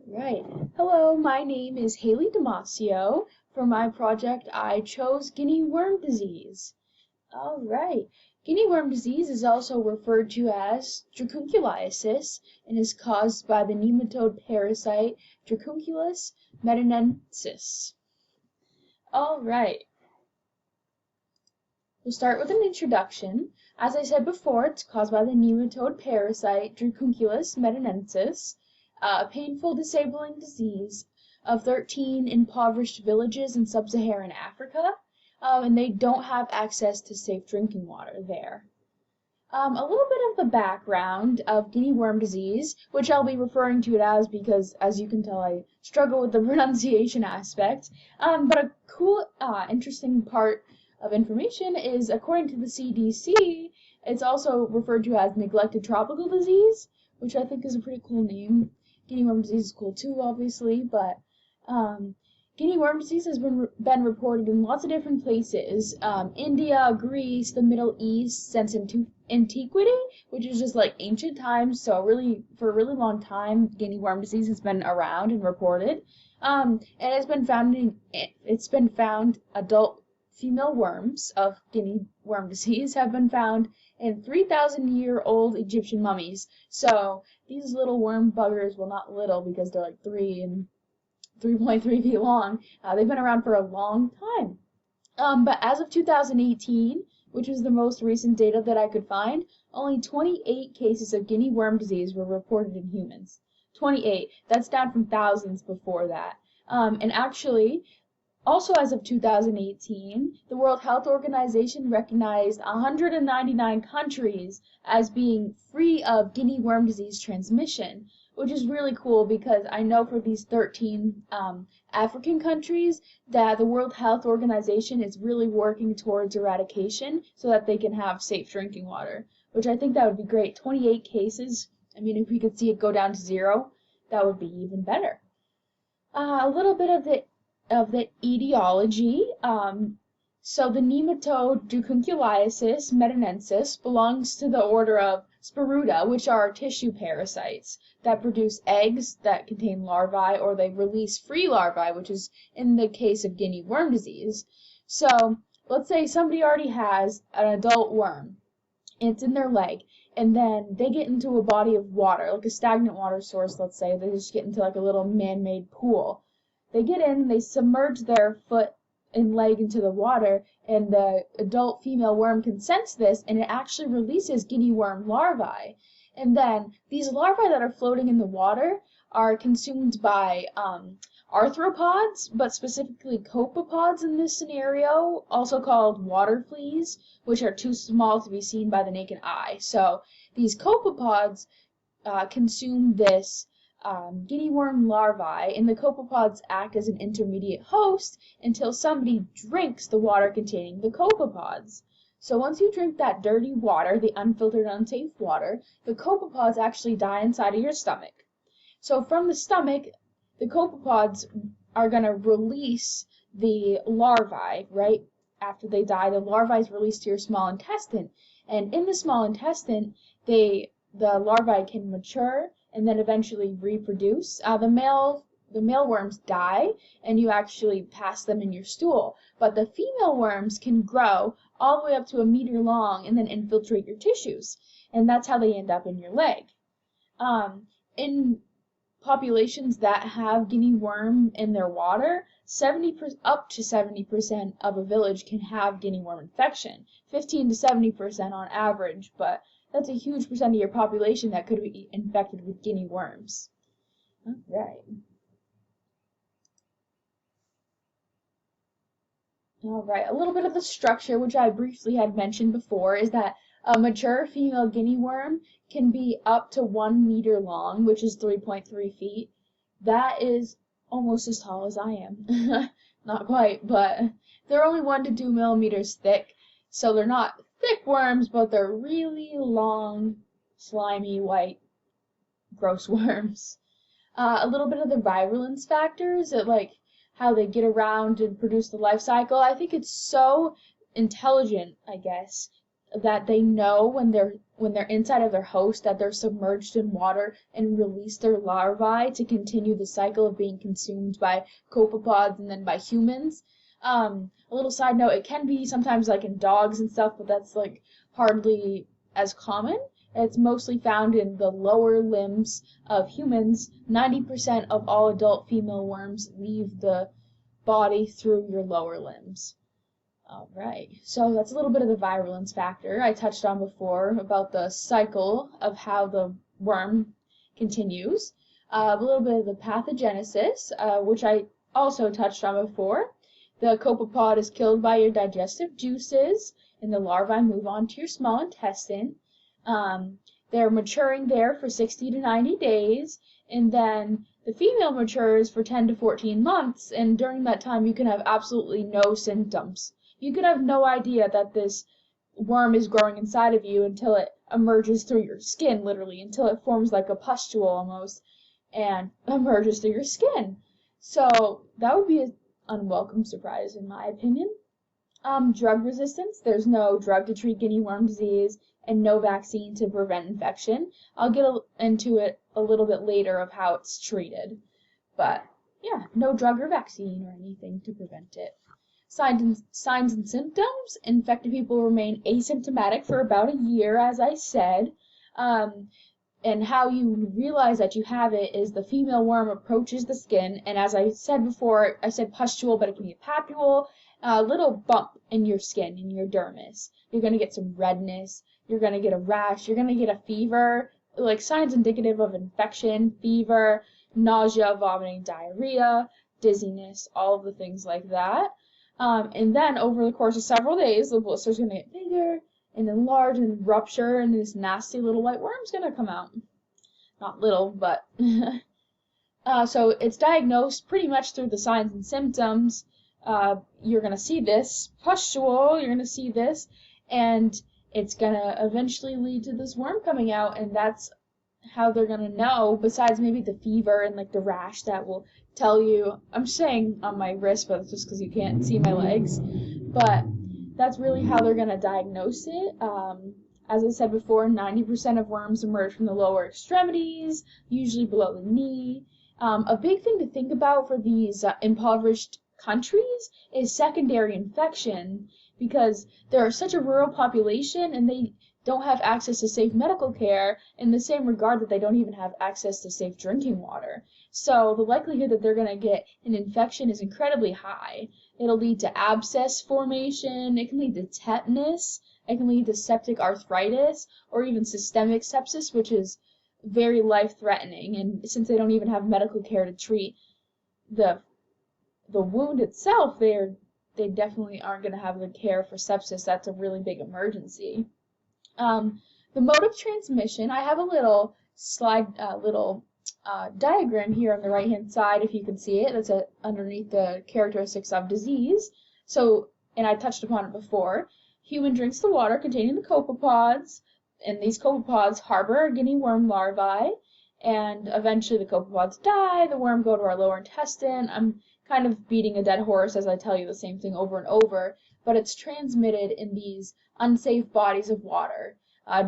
Right. Hello, my name is Haley Damasio. For my project, I chose Guinea worm disease. All right. Guinea worm disease is also referred to as dracunculiasis and is caused by the nematode parasite Dracunculus medinensis. All right. We'll start with an introduction. As I said before, it's caused by the nematode parasite Dracunculus medinensis, a painful, disabling disease of 13 impoverished villages in sub-Saharan Africa, and they don't have access to safe drinking water there. A little bit of the background of Guinea worm disease, which I'll be referring to it as because, as you can tell, I struggle with the pronunciation aspect. But a cool, interesting part of information is, according to the CDC, it's also referred to as neglected tropical disease, which I think is a pretty cool name. Guinea worm disease is cool too, obviously, but Guinea worm disease has been reported in lots of different places. India, Greece, the Middle East, since antiquity, which is just like ancient times. So really, for a really long time, Guinea worm disease has been around and reported. And it's been found adult female worms of Guinea worm disease have been found in 3,000-year-old Egyptian mummies. So these little worm buggers, well, not little because they're like 3.3 feet long. They've been around for a long time. But as of 2018, which was the most recent data that I could find, only 28 cases of Guinea worm disease were reported in humans. 28. That's down from thousands before that. And actually, also as of 2018, the World Health Organization recognized 199 countries as being free of Guinea worm disease transmission, which is really cool because I know for these 13 African countries that the World Health Organization is really working towards eradication so that they can have safe drinking water, which I think that would be great. 28 cases, I mean, if we could see it go down to 0, that would be even better. A little bit of the etiology. So the nematode Dracunculiasis medinensis belongs to the order of Spiruta, which are tissue parasites that produce eggs that contain larvae, or they release free larvae, which is in the case of Guinea worm disease. So let's say somebody already has an adult worm. It's in their leg, and then they get into a body of water, like a stagnant water source, let's say. They just get into like a little man-made pool. They get in, they submerge their foot and leg into the water, and the adult female worm can sense this, and it actually releases Guinea worm larvae. And then these larvae that are floating in the water are consumed by arthropods, but specifically copepods in this scenario, also called water fleas, which are too small to be seen by the naked eye. So these copepods consume this Guinea worm larvae, and the copepods act as an intermediate host until somebody drinks the water containing the copepods. So once you drink that dirty water, the unfiltered, unsafe water, the copepods actually die inside of your stomach. So from the stomach, the copepods are going to release the larvae, right? After they die, the larvae is released to your small intestine. And in the small intestine, the larvae can mature and then eventually reproduce. The male worms die, and you actually pass them in your stool. But the female worms can grow all the way up to 1 meter long and then infiltrate your tissues. And that's how they end up in your leg. In populations that have Guinea worm in their water, up to 70% of a village can have Guinea worm infection. 15 to 70% on average, but that's a huge percent of your population that could be infected with Guinea worms. All right. All right, a little bit of the structure, which I briefly had mentioned before, is that a mature female Guinea worm can be up to 1 meter long, which is 3.3 feet. That is almost as tall as I am. Not quite, but they're only 1 to 2 millimeters thick, so they're not thick worms, but they're really long, slimy, white, gross worms. A little bit of the virulence factors, like how they get around and produce the life cycle. I think it's so intelligent, I guess, that they know when they're inside of their host that they're submerged in water and release their larvae to continue the cycle of being consumed by copepods and then by humans. A little side note, it can be sometimes like in dogs and stuff, but that's like hardly as common. It's mostly found in the lower limbs of humans. 90% of all adult female worms leave the body through your lower limbs. All right, so that's a little bit of the virulence factor I touched on before about the cycle of how the worm continues. A little bit of the pathogenesis, which I also touched on before. The copepod is killed by your digestive juices, and the larvae move on to your small intestine. They're maturing there for 60 to 90 days, and then the female matures for 10 to 14 months, and during that time you can have absolutely no symptoms. You could have no idea that this worm is growing inside of you until it emerges through your skin, literally, until it forms like a pustule almost and emerges through your skin. So that would be an unwelcome surprise in my opinion. Drug resistance. There's no drug to treat guinea worm disease and no vaccine to prevent infection. I'll get into it a little bit later of how it's treated. But yeah, no drug or vaccine or anything to prevent it. Signs and symptoms. Infected people remain asymptomatic for about a year, as I said. And how you realize that you have it is the female worm approaches the skin, and as I said before, I said pustule, but it can be a papule, a little bump in your skin, in your dermis. You're going to get some redness, you're going to get a rash, you're going to get a fever, like signs indicative of infection, fever, nausea, vomiting, diarrhea, dizziness, all of the things like that. And then over the course of several days, the blister's going to get bigger and enlarge and rupture, and this nasty little white worm's going to come out. Not little, but... so it's diagnosed pretty much through the signs and symptoms. You're going to see this pustule, you're going to see this, and it's going to eventually lead to this worm coming out, and that's how they're going to know, besides maybe the fever and like the rash that will tell you. I'm saying on my wrist, but it's just because you can't see my legs. But that's really how they're going to diagnose it. As I said before, 90% of worms emerge from the lower extremities, usually below the knee. A big thing to think about for these impoverished countries is secondary infection, because there are such a rural population and they don't have access to safe medical care in the same regard that they don't even have access to safe drinking water. So the likelihood that they're going to get an infection is incredibly high. It'll lead to abscess formation, it can lead to tetanus, it can lead to septic arthritis, or even systemic sepsis, which is very life-threatening. And since they don't even have medical care to treat the wound itself, they definitely aren't going to have the care for sepsis. That's a really big emergency. The mode of transmission, I have a little diagram here on the right hand side, if you can see it. That's underneath the characteristics of disease. So, and I touched upon it before, human drinks the water containing the copepods, and these copepods harbor guinea worm larvae, and eventually the copepods die, the worm go to our lower intestine. I'm kind of beating a dead horse as I tell you the same thing over and over, but it's transmitted in these unsafe bodies of water,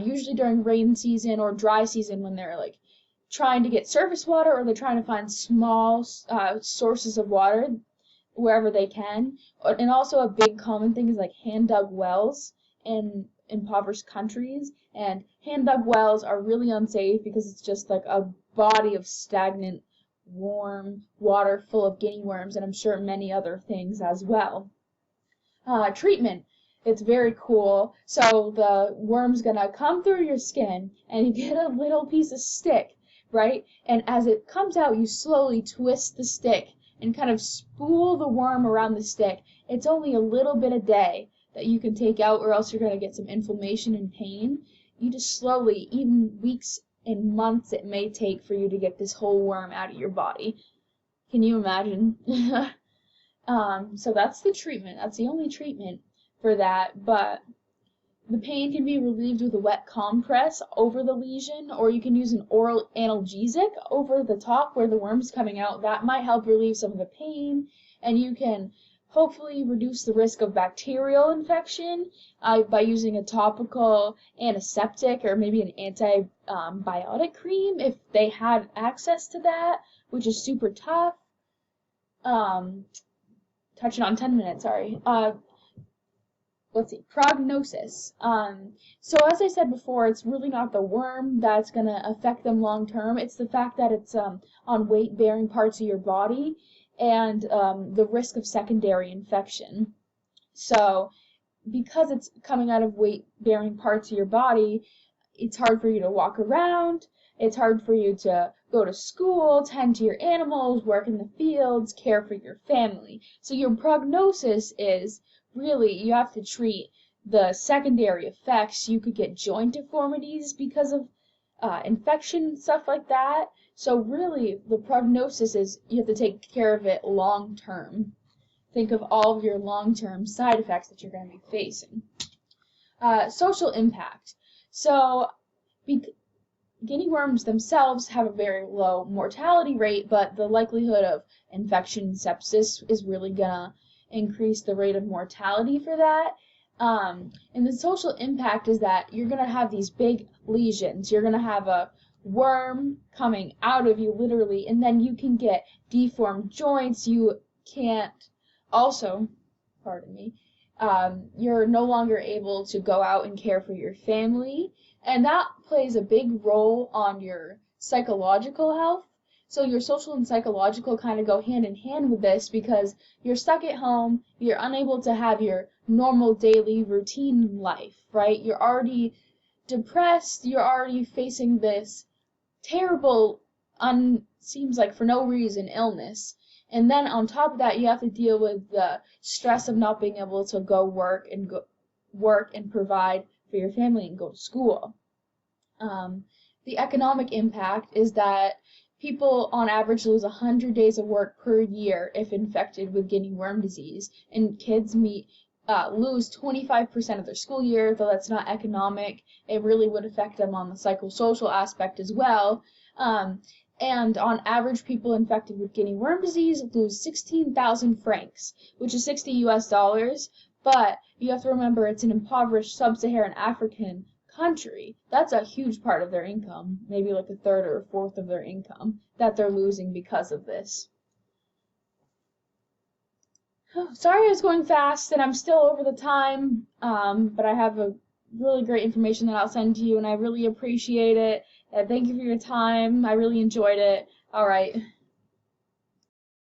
usually during rain season or dry season when they're like trying to get surface water, or they're trying to find small sources of water wherever they can. And also a big common thing is like hand-dug wells in impoverished countries, and hand-dug wells are really unsafe because it's just like a body of stagnant warm water full of guinea worms, and I'm sure many other things as well. Treatment. It's very cool. So the worm's gonna come through your skin, and you get a little piece of stick, right? And as it comes out, you slowly twist the stick and kind of spool the worm around the stick. It's only a little bit a day that you can take out, or else you're gonna get some inflammation and pain. You just slowly, even weeks and months it may take for you to get this whole worm out of your body. Can you imagine? So that's the treatment. That's the only treatment for that. But the pain can be relieved with a wet compress over the lesion, or you can use an oral analgesic over the top where the worm's coming out. That might help relieve some of the pain, and you can hopefully reduce the risk of bacterial infection by using a topical antiseptic or maybe an antibiotic cream if they had access to that, which is super tough. Touching on 10 minutes, sorry. Let's see, prognosis. So as I said before, it's really not the worm that's going to affect them long term. It's the fact that it's on weight-bearing parts of your body and the risk of secondary infection. So because it's coming out of weight-bearing parts of your body, it's hard for you to walk around. It's hard for you to go to school, tend to your animals, work in the fields, care for your family. So your prognosis is really you have to treat the secondary effects. You could get joint deformities because of infection, stuff like that. So really the prognosis is you have to take care of it long term. Think of all of your long-term side effects that you're going to be facing. Social impact. So guinea worms themselves have a very low mortality rate, but the likelihood of infection and sepsis is really going to increase the rate of mortality for that. And the social impact is that you're going to have these big lesions. You're going to have a worm coming out of you literally, and then you can get deformed joints. You can't also, pardon me, you're no longer able to go out and care for your family, and that plays a big role on your psychological health. So your social and psychological kind of go hand in hand with this because you're stuck at home, you're unable to have your normal daily routine life, right? You're already depressed, you're already facing this terrible, seems like for no reason, illness. And then on top of that, you have to deal with the stress of not being able to go work and provide for your family and go to school. The economic impact is that people on average lose 100 days of work per year if infected with guinea worm disease, and kids lose 25% of their school year. Though that's not economic, it really would affect them on the psychosocial aspect as well. And on average, people infected with guinea worm disease lose 16,000 francs, which is $60. But you have to remember it's an impoverished sub-Saharan African country. That's a huge part of their income, maybe like a third or a fourth of their income that they're losing because of this. Sorry I was going fast and I'm still over the time, but I have a really great information that I'll send to you and I really appreciate it. Thank you for your time. I really enjoyed it. All right.